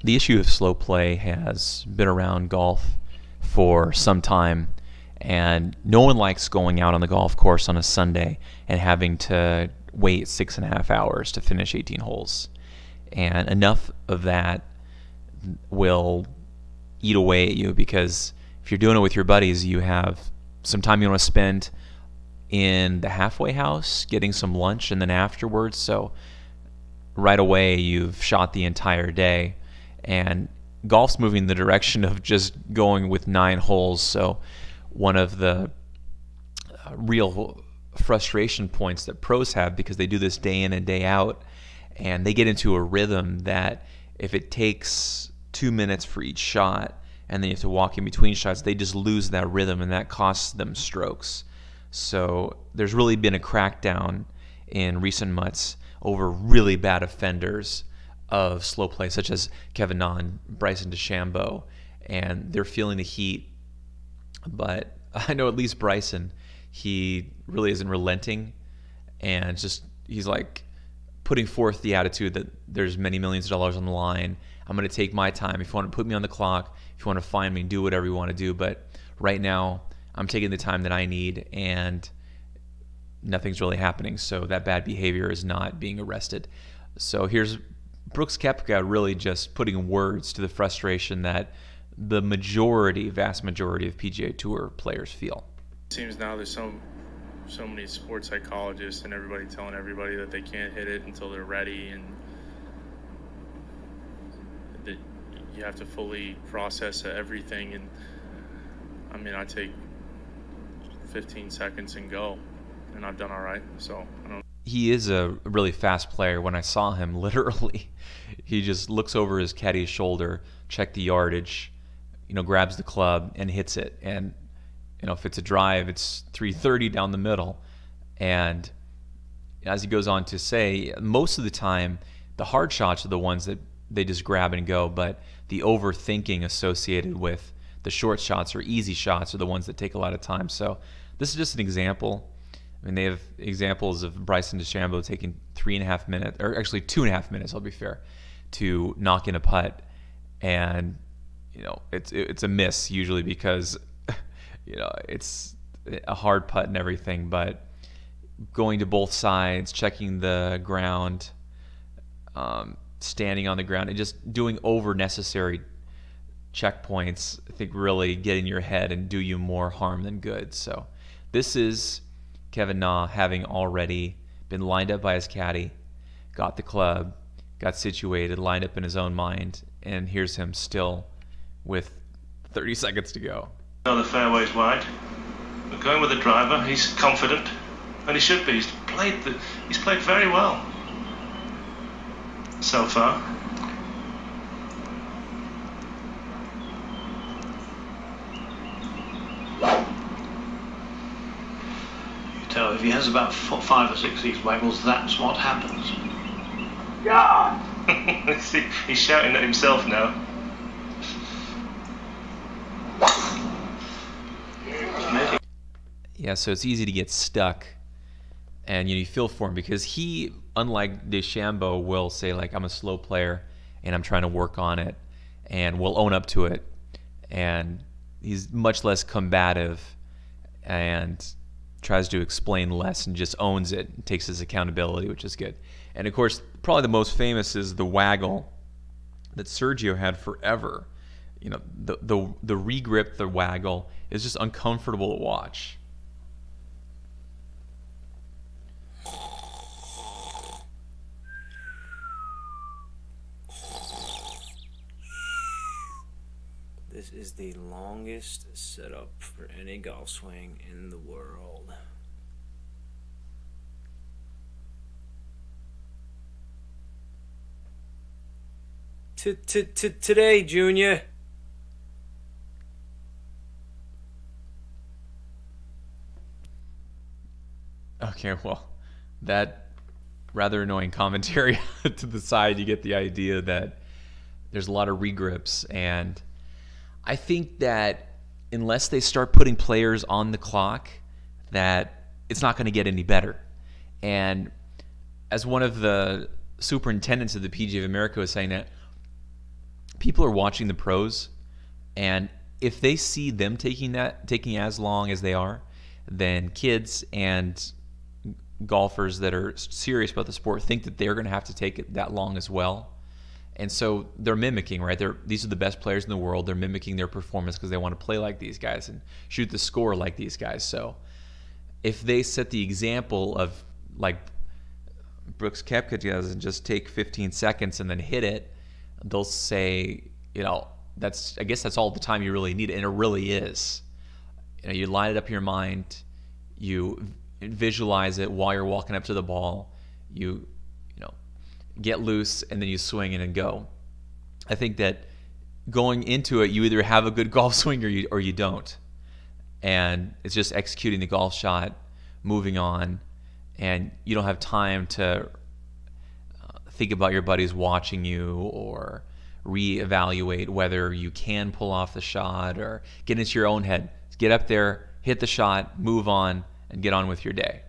The issue of slow play has been around golf for some time, and no one likes going out on the golf course on a Sunday and having to wait 6.5 hours to finish 18 holes. And enough of that will eat away at you, because if you're doing it with your buddies, you have some time you want to spend in the halfway house getting some lunch and then afterwards. So right away you've shot the entire day, and golf's moving in the direction of just going with 9 holes. So one of the real frustration points that pros have, because they do this day in and day out, and they get into a rhythm that if it takes 2 minutes for each shot and then you have to walk in between shots, they just lose that rhythm, and that costs them strokes. So there's really been a crackdown in recent months over really bad offenders of slow play, such as Kevin Na and Bryson Dechambeau, and they're feeling the heat. But I know at least Bryson, he really isn't relenting, and he's like putting forth the attitude that there's many millions of dollars on the line. I'm going to take my time. If you want to put me on the clock, if you want to find me, do whatever you want to do. But right now, I'm taking the time that I need, and nothing's really happening. So that bad behavior is not being arrested. So here's Brooks Koepka really just putting words to the frustration that the vast majority of PGA Tour players feel. It seems now there's so many sports psychologists and everybody telling everybody that they can't hit it until they're ready, and that you have to fully process everything. And I mean, I take 15 seconds and go, and I've done all right. So I don't. He is a really fast player. When I saw him, literally, he just looks over his caddy's shoulder, check the yardage, grabs the club and hits it. And if it's a drive, it's 330 down the middle. And as he goes on to say, most of the time, the hard shots are the ones that they just grab and go. But the overthinking associated with the short shots or easy shots are the ones that take a lot of time. So this is just an example. I mean, they have examples of Bryson DeChambeau taking 3.5 minutes, or actually 2.5 minutes, I'll be fair, to knock in a putt. And, it's a miss usually because, it's a hard putt and everything. But going to both sides, checking the ground, standing on the ground, and just doing over necessary checkpoints, I think really get in your head and do you more harm than good. So this is Kevin Na having already been lined up by his caddy, got the club, got situated, lined up in his own mind, and here's him still with 30 seconds to go. The fairway's wide. We're going with the driver. He's confident, and he should be. He's played very well so far. If he has about 5 or 6 of these waggles, that's what happens. Yeah! He's shouting at himself now. Yeah, so it's easy to get stuck, and you feel for him because he, unlike DeChambeau, will say like, I'm a slow player and I'm trying to work on it, and will own up to it, and he's much less combative and tries to explain less and just owns it and takes his accountability, which is good. And of course, probably the most famous is the waggle that Sergio had forever. The regrip, the waggle is just uncomfortable to watch. This is the longest setup for any golf swing in the world. Today, Junior. Okay, well, that rather annoying commentary to the side, you get the idea that there's a lot of regrips, and I think that unless they start putting players on the clock, that it's not going to get any better. And as one of the superintendents of the PGA of America was saying, that people are watching the pros, and if they see them taking as long as they are, then kids and golfers that are serious about the sport think that they're going to have to take it that long as well. And so they're mimicking, right? These are the best players in the world. They're mimicking their performance because they want to play like these guys and shoot the score like these guys. So if they set the example of, like Brooks Koepka does, and just take 15 seconds and then hit it, they'll say, I guess that's all the time you really need, and it really is. You line it up in your mind, you visualize it while you're walking up to the ball, you get loose, and then you swing in and go. I think that going into it, you either have a good golf swing or you don't, and it's just executing the golf shot, moving on, and you don't have time to think about your buddies watching you or reevaluate whether you can pull off the shot or get into your own head. Get up there, hit the shot, move on, and get on with your day.